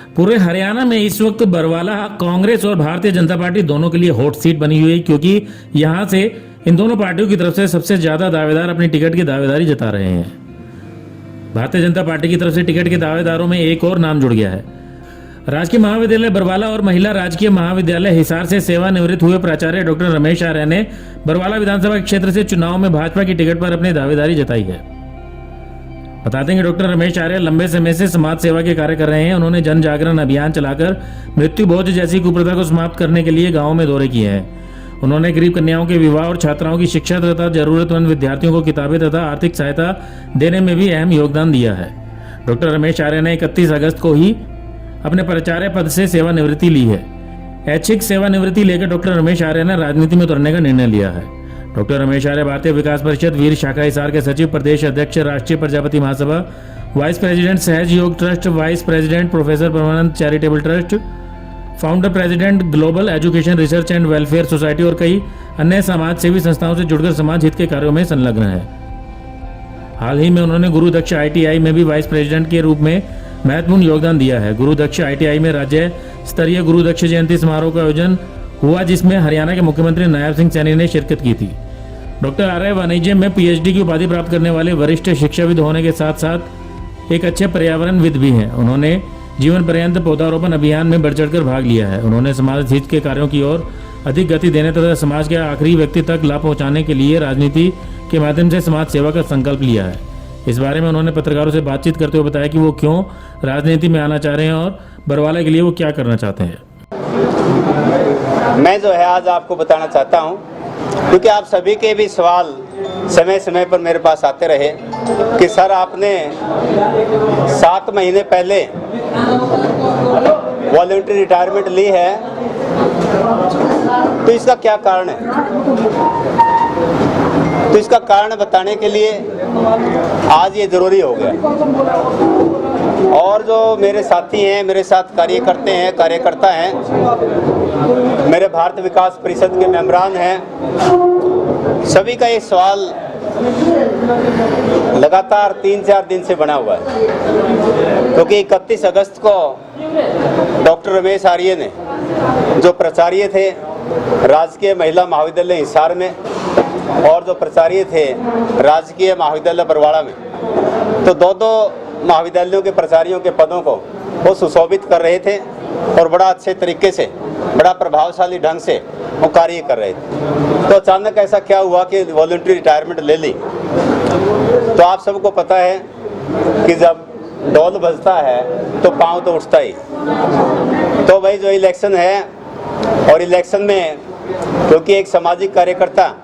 पूरे हरियाणा में इस वक्त बरवाला कांग्रेस और भारतीय जनता पार्टी दोनों के लिए हॉट सीट बनी हुई है, क्योंकि यहां से इन दोनों पार्टियों की तरफ से सबसे ज्यादा दावेदार अपनी टिकट की दावेदारी जता रहे हैं। भारतीय जनता पार्टी की तरफ से टिकट के दावेदारों में एक और नाम जुड़ गया है। राजकीय महाविद्यालय बरवाला और महिला राजकीय महाविद्यालय हिसार से सेवानिवृत्त हुए प्राचार्य डॉक्टर रमेश आर्य ने बरवाला विधानसभा क्षेत्र से चुनाव में भाजपा की टिकट पर अपनी दावेदारी जताई है। बता दें कि डॉक्टर रमेश आर्य लंबे समय से समाज सेवा के कार्य कर रहे हैं। उन्होंने जन जागरण अभियान चलाकर मृत्यु भोज जैसी कुप्रथा को समाप्त करने के लिए गाँव में दौरे किए हैं। उन्होंने गरीब कन्याओं के विवाह और छात्राओं की शिक्षा तथा जरूरतमंद विद्यार्थियों को किताबें तथा आर्थिक सहायता देने में भी अहम योगदान दिया है। डॉक्टर रमेश आर्य ने 31 अगस्त को ही अपने प्राचार्य पद से सेवानिवृत्ति ली है। ऐच्छिक सेवानिवृत्ति लेकर डॉक्टर रमेश आर्य ने राजनीति में उतरने का निर्णय लिया है। डॉक्टर रमेश आर्य भारतीय विकास परिषद वीर शाखा हिसार के सचिव, प्रदेश अध्यक्ष, राष्ट्रीय प्रजापति महासभा, vice president Sahaj Yoga trust, vice president professor Parmanand charitable trust, founder president global education research and welfare society और कई अन्य समाज सेवी संस्थाओं से जुड़कर समाज हित के कार्यों में संलग्न है। हाल ही में उन्होंने गुरु दक्ष ITI में भी वाइस प्रेसिडेंट के रूप में महत्वपूर्ण योगदान दिया है। गुरु दक्ष ITI में राज्य स्तरीय गुरु दक्ष जयंती समारोह का आयोजन हुआ, जिसमें हरियाणा के मुख्यमंत्री नायब सिंह सैनी ने शिरकत की थी। डॉक्टर आर्य वाणिज्य में PhD की उपाधि प्राप्त करने वाले वरिष्ठ शिक्षाविद होने के साथ साथ एक अच्छे पर्यावरणविद भी हैं। उन्होंने जीवन पर्यंत पौधारोपण अभियान में बढ़ चढ़कर भाग लिया है। उन्होंने समाज हित के कार्यों की ओर अधिक गति देने तथा समाज के आखिरी व्यक्ति तक लाभ पहुंचाने के लिए राजनीति के माध्यम से समाज सेवा का संकल्प लिया है। इस बारे में उन्होंने पत्रकारों से बातचीत करते हुए बताया कि वो क्यों राजनीति में आना चाह रहे हैं और बरवाला के लिए वो क्या करना चाहते हैं। मैं जो है आज आपको बताना चाहता हूं, क्योंकि आप सभी के भी सवाल समय समय पर मेरे पास आते रहे कि सर आपने 7 महीने पहले वॉलंटरी रिटायरमेंट ली है, तो इसका क्या कारण है। तो इसका कारण बताने के लिए आज ये ज़रूरी हो गया। और जो मेरे साथी हैं, मेरे साथ कार्य करते हैं, कार्यकर्ता हैं, मेरे भारत विकास परिषद के मेंबरान हैं, सभी का ये सवाल लगातार 3-4 दिन से बना हुआ है। क्योंकि 31 अगस्त को डॉक्टर रमेश आर्य ने, जो प्राचार्य थे राजकीय महिला महाविद्यालय हिसार में और जो प्राचार्य थे राजकीय महाविद्यालय बरवाला में, तो दो महाविद्यालयों के प्राचार्यों के पदों को वो सुशोभित कर रहे थे और बड़ा अच्छे तरीके से, बड़ा प्रभावशाली ढंग से वो कार्य कर रहे थे। तो अचानक ऐसा क्या हुआ कि वॉलंटरी रिटायरमेंट ले ली। तो आप सबको पता है कि जब ढोल बजता है तो पाँव तो उठता ही। तो भाई जो इलेक्शन है, और इलेक्शन में क्योंकि एक सामाजिक कार्यकर्ता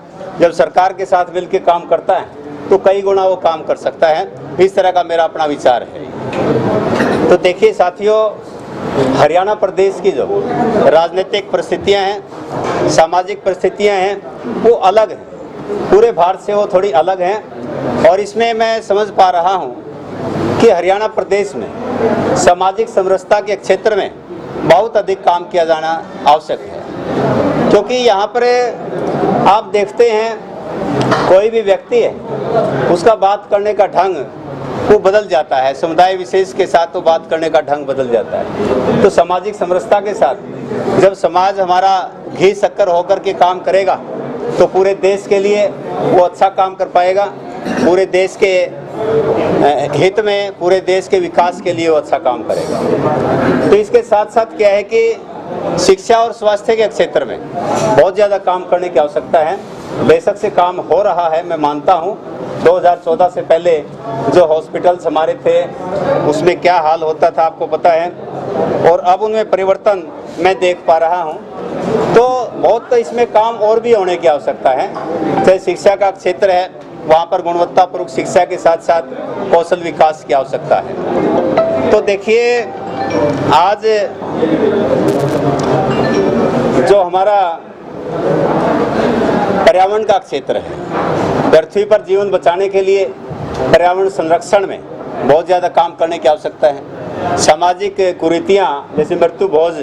जब सरकार के साथ मिलकर काम करता है तो कई गुना वो काम कर सकता है। इस तरह का मेरा अपना विचार है। तो देखिए साथियों, हरियाणा प्रदेश की जो राजनीतिक परिस्थितियां हैं, सामाजिक परिस्थितियां हैं, वो अलग हैं। पूरे भारत से वो थोड़ी अलग हैं। और इसमें मैं समझ पा रहा हूँ कि हरियाणा प्रदेश में सामाजिक समरसता के क्षेत्र में बहुत अधिक काम किया जाना आवश्यक है। क्योंकि यहाँ पर आप देखते हैं कोई भी व्यक्ति है, उसका बात करने का ढंग वो बदल जाता है। समुदाय विशेष के साथ तो बात करने का ढंग बदल जाता है। तो सामाजिक समरसता के साथ जब समाज हमारा घी शक्कर होकर के काम करेगा तो पूरे देश के लिए वो अच्छा काम कर पाएगा। पूरे देश के हित में, पूरे देश के विकास के लिए वो अच्छा काम करेगा। तो इसके साथ साथ क्या है कि शिक्षा और स्वास्थ्य के क्षेत्र में बहुत ज़्यादा काम करने की आवश्यकता है। बेशक से काम हो रहा है, मैं मानता हूँ। 2014 से पहले जो हॉस्पिटल्स हमारे थे उसमें क्या हाल होता था आपको पता है, और अब उनमें परिवर्तन मैं देख पा रहा हूँ। तो बहुत तो इसमें काम और भी होने की आवश्यकता है। चाहे शिक्षा का क्षेत्र है, वहाँ पर गुणवत्तापूर्ण शिक्षा के साथ साथ कौशल विकास की आवश्यकता है। तो देखिए आज जो हमारा पर्यावरण का क्षेत्र है, पृथ्वी पर जीवन बचाने के लिए पर्यावरण संरक्षण में बहुत ज़्यादा काम करने की आवश्यकता है। सामाजिक कुरीतियाँ जैसे मृत्यु भोज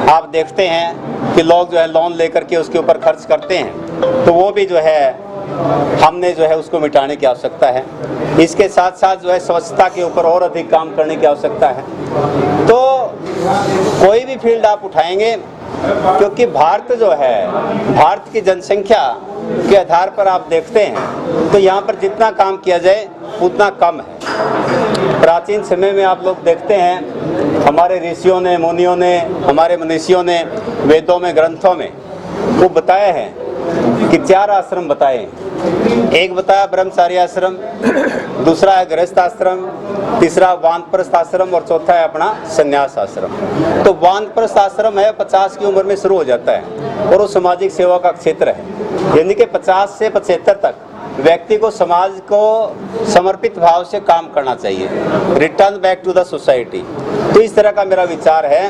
आप देखते हैं कि लोग जो है लोन लेकर के उसके ऊपर खर्च करते हैं, तो वो भी जो है हमने जो है उसको मिटाने की आवश्यकता है। इसके साथ साथ जो है स्वच्छता के ऊपर और अधिक काम करने की आवश्यकता है। तो कोई भी फील्ड आप उठाएंगे, क्योंकि भारत जो है, भारत की जनसंख्या के आधार पर आप देखते हैं तो यहाँ पर जितना काम किया जाए उतना कम है। प्राचीन समय में आप लोग देखते हैं हमारे ऋषियों ने, मुनियों ने, हमारे मनीषियों ने वेदों में, ग्रंथों में वो बताया है कि 4 आश्रम बताए। एक बताया ब्रह्मचार्य आश्रम, दूसरा है गृहस्थ आश्रम, तीसरा वानप्रस्थ आश्रम और चौथा है अपना संन्यास आश्रम। तो वानप्रस्थ आश्रम है 50 की उम्र में शुरू हो जाता है और वो सामाजिक सेवा का क्षेत्र है, यानी कि 50 से 75 तक व्यक्ति को समाज को समर्पित भाव से काम करना चाहिए, return back to the society. तो इस तरह का मेरा विचार है।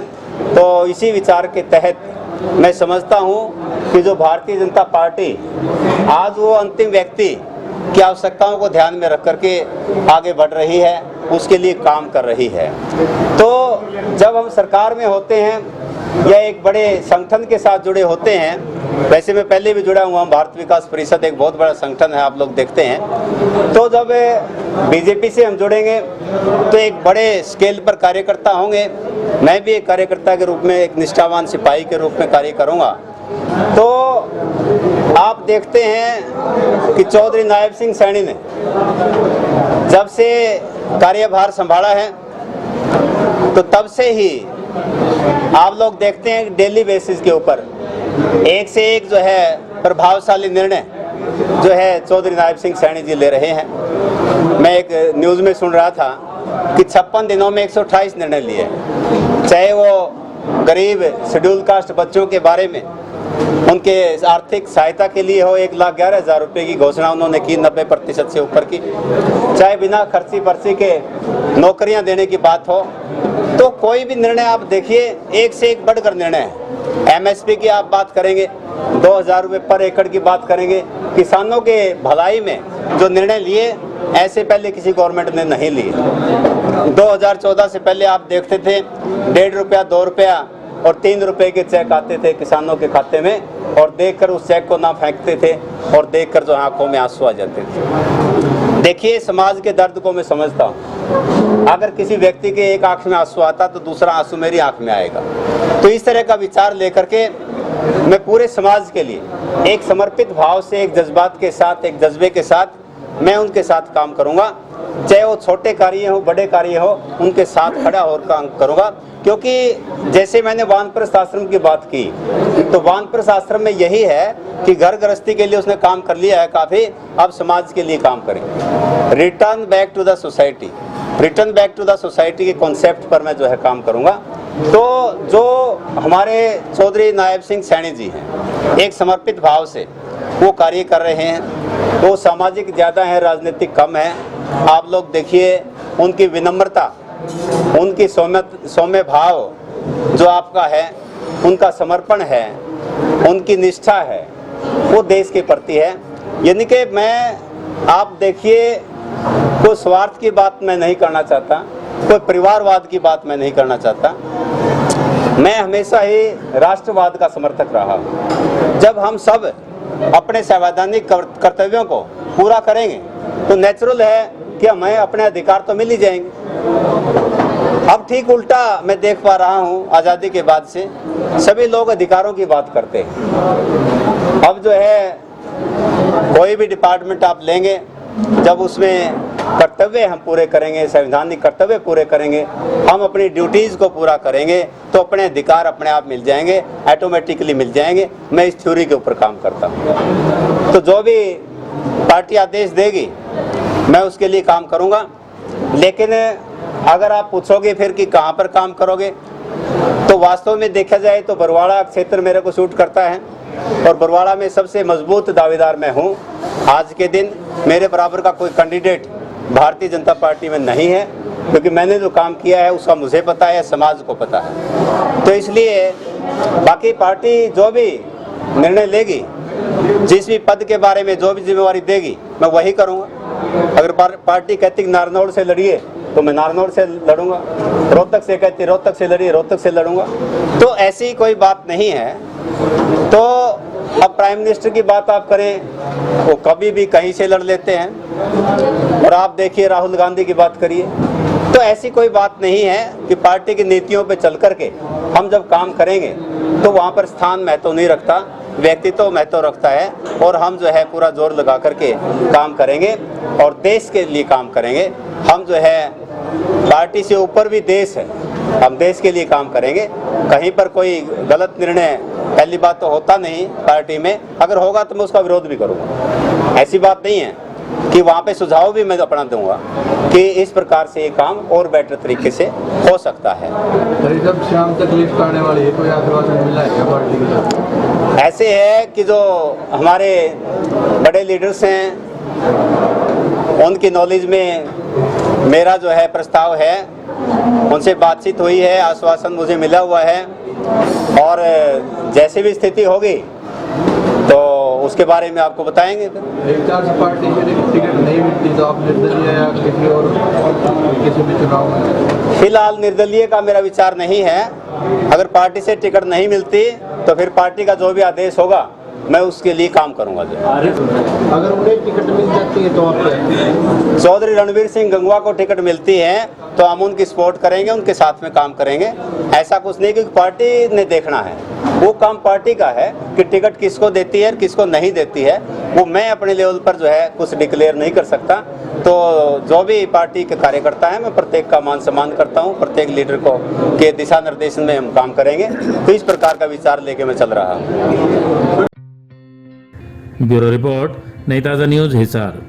तो इसी विचार के तहत मैं समझता हूँ कि जो भारतीय जनता पार्टी आज वो अंतिम व्यक्ति की आवश्यकताओं को ध्यान में रख करके आगे बढ़ रही है, उसके लिए काम कर रही है। तो जब हम सरकार में होते हैं या एक बड़े संगठन के साथ जुड़े होते हैं, वैसे मैं पहले भी जुड़ा हुआ हूँ, भारत विकास परिषद एक बहुत बड़ा संगठन है, आप लोग देखते हैं। तो जब बीजेपी से हम जुड़ेंगे तो एक बड़े स्केल पर कार्यकर्ता होंगे। मैं भी एक कार्यकर्ता के रूप में, एक निष्ठावान सिपाही के रूप में कार्य करूँगा। तो आप देखते हैं कि चौधरी नायब सिंह सैनी ने जब से कार्यभार संभाला है तो तब से ही आप लोग देखते हैं डेली बेसिस के ऊपर एक से एक जो है प्रभावशाली निर्णय जो है चौधरी नायब सिंह सैनी जी ले रहे हैं। मैं एक न्यूज़ में सुन रहा था कि 56 दिनों में 128 निर्णय लिए, चाहे वो गरीब शेड्यूल कास्ट बच्चों के बारे में, उनके आर्थिक सहायता के लिए हो, 1,11,000 रुपये की घोषणा उन्होंने की, 90% से ऊपर की, चाहे बिना खर्ची पर्ची के नौकरियां देने की बात हो। तो कोई भी निर्णय आप देखिए, एक से एक बढ़कर निर्णय है। MSP की आप बात करेंगे, 2,000 रुपये पर एकड़ की बात करेंगे। किसानों के भलाई में जो निर्णय लिए, ऐसे पहले किसी गवर्नमेंट ने नहीं लिए। 2014 से पहले आप देखते थे 1.5 रुपया, 2 रुपया और 3 रुपए के चेक आते थे किसानों के खाते में, और देखकर उस चेक को ना फेंकते थे और देखकर जो आंखों में आंसू आ जाते थे। देखिए, समाज के दर्द को मैं समझता हूँ। अगर किसी व्यक्ति के एक आंख में आंसू आता तो दूसरा आंसू मेरी आंख में आएगा। तो इस तरह का विचार लेकर के मैं पूरे समाज के लिए एक समर्पित भाव से, एक जज्बात के साथ, एक जज्बे के साथ मैं उनके साथ काम करूँगा। चाहे वो छोटे कार्य हो, बड़े कार्य हो, उनके साथ खड़ा होकर काम करूँगा। क्योंकि जैसे मैंने वानप्रस्थ आश्रम की बात की, तो वानप्रस्थ आश्रम में यही है कि घर गृहस्थी के लिए उसने काम कर लिया है काफ़ी, अब समाज के लिए काम करें। Return back to the society, return back to the society के कॉन्सेप्ट पर मैं जो है काम करूँगा। तो जो हमारे चौधरी नायब सिंह सैनी जी हैं, एक समर्पित भाव से वो कार्य कर रहे हैं। वो सामाजिक ज़्यादा है, राजनीतिक कम है। आप लोग देखिए उनकी विनम्रता, उनकी सौम्य भाव जो आपका है, उनका समर्पण है, उनकी निष्ठा है, वो देश के प्रति है। यानी कि मैं, आप देखिए, कोई स्वार्थ की बात मैं नहीं करना चाहता, कोई परिवारवाद की बात मैं नहीं करना चाहता। मैं हमेशा ही राष्ट्रवाद का समर्थक रहा हूँ। जब हम सब अपने संवैधानिक कर्तव्यों को पूरा करेंगे तो नेचुरल है कि हमें अपने अधिकार तो मिल ही जाएंगे। अब ठीक उल्टा मैं देख पा रहा हूँ, आज़ादी के बाद से सभी लोग अधिकारों की बात करते हैं। अब जो है कोई भी डिपार्टमेंट आप लेंगे, जब उसमें कर्तव्य हम पूरे करेंगे, संवैधानिक कर्तव्य पूरे करेंगे, हम अपनी ड्यूटीज़ को पूरा करेंगे, तो अपने अधिकार अपने आप मिल जाएंगे, ऑटोमेटिकली मिल जाएंगे। मैं इस थ्योरी के ऊपर काम करता हूँ। तो जो भी पार्टी आदेश देगी मैं उसके लिए काम करूँगा। लेकिन अगर आप पूछोगे फिर कि कहाँ पर काम करोगे, तो वास्तव में देखा जाए तो बरवाड़ा क्षेत्र मेरे को सूट करता है, और बरवाड़ा में सबसे मजबूत दावेदार मैं हूँ। आज के दिन मेरे बराबर का कोई कैंडिडेट भारतीय जनता पार्टी में नहीं है, क्योंकि मैंने जो काम किया है उसका मुझे पता है, समाज को पता है। तो इसलिए बाकी पार्टी जो भी निर्णय लेगी, जिस भी पद के बारे में जो भी जिम्मेवारी देगी, मैं वही करूँगा। अगर पार्टी कहती नारनौल से लड़िए तो मैं नारनौल से लड़ूंगा, रोहतक से कहती रोहतक से लड़िए, रोहतक से लड़ूंगा। तो ऐसी कोई बात नहीं है। तो अब प्राइम मिनिस्टर की बात आप करें, वो कभी भी कहीं से लड़ लेते हैं। और आप देखिए राहुल गांधी की बात करिए, तो ऐसी कोई बात नहीं है कि पार्टी की नीतियों पे चल करके हम जब काम करेंगे तो वहाँ पर स्थान महत्व नहीं रखता, व्यक्तित्व महत्व रखता है। और हम जो है पूरा जोर लगा करके काम करेंगे और देश के लिए काम करेंगे। हम जो है पार्टी से ऊपर भी देश है, हम देश के लिए काम करेंगे। कहीं पर कोई गलत निर्णय पहली बात तो होता नहीं पार्टी में, अगर होगा तो मैं उसका विरोध भी करूँगा। ऐसी बात नहीं है कि वहाँ पे सुझाव भी मैं अपना दूंगा कि इस प्रकार से ये काम और बेटर तरीके से हो सकता है। जब शाम तक लिस्ट आने वाली है, कोई आश्वासन मिला है क्या पार्टी की तरफ? ऐसे है कि जो हमारे बड़े लीडर्स हैं उनकी नॉलेज में मेरा जो है प्रस्ताव है, उनसे बातचीत हुई है, आश्वासन मुझे मिला हुआ है और जैसी भी स्थिति होगी तो उसके बारे में आपको बताएंगे। एक चार से पार्टी से टिकट नहीं मिलती तो आप निर्दलीय या किसी भी चुनाव में? फिलहाल निर्दलीय का मेरा विचार नहीं है। अगर पार्टी से टिकट नहीं मिलती तो फिर पार्टी का जो भी आदेश होगा मैं उसके लिए काम करूंगा। अगर उन्हें टिकट मिल जाती है तो आप क्या? चौधरी रणवीर सिंह गंगवा को टिकट मिलती है तो हम उनकी सपोर्ट करेंगे, उनके साथ में काम करेंगे। ऐसा कुछ नहीं, क्योंकि पार्टी ने देखना है, वो काम पार्टी का है कि टिकट किसको देती है और किसको नहीं देती है। वो मैं अपने लेवल पर जो है कुछ डिक्लेयर नहीं कर सकता। तो जो भी पार्टी के कार्यकर्ता हैं मैं प्रत्येक का मान सम्मान करता हूँ, प्रत्येक लीडर को के दिशा निर्देशन में हम काम करेंगे। तो इस प्रकार का विचार लेके मैं चल रहा हूँ। ब्यूरो रिपोर्ट, नई ताज़ा न्यूज़, हिसार।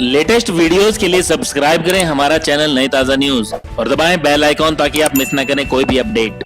लेटेस्ट वीडियोस के लिए सब्सक्राइब करें हमारा चैनल नई ताज़ा न्यूज़ और दबाएं बेल आइकॉन ताकि आप मिस ना करें कोई भी अपडेट।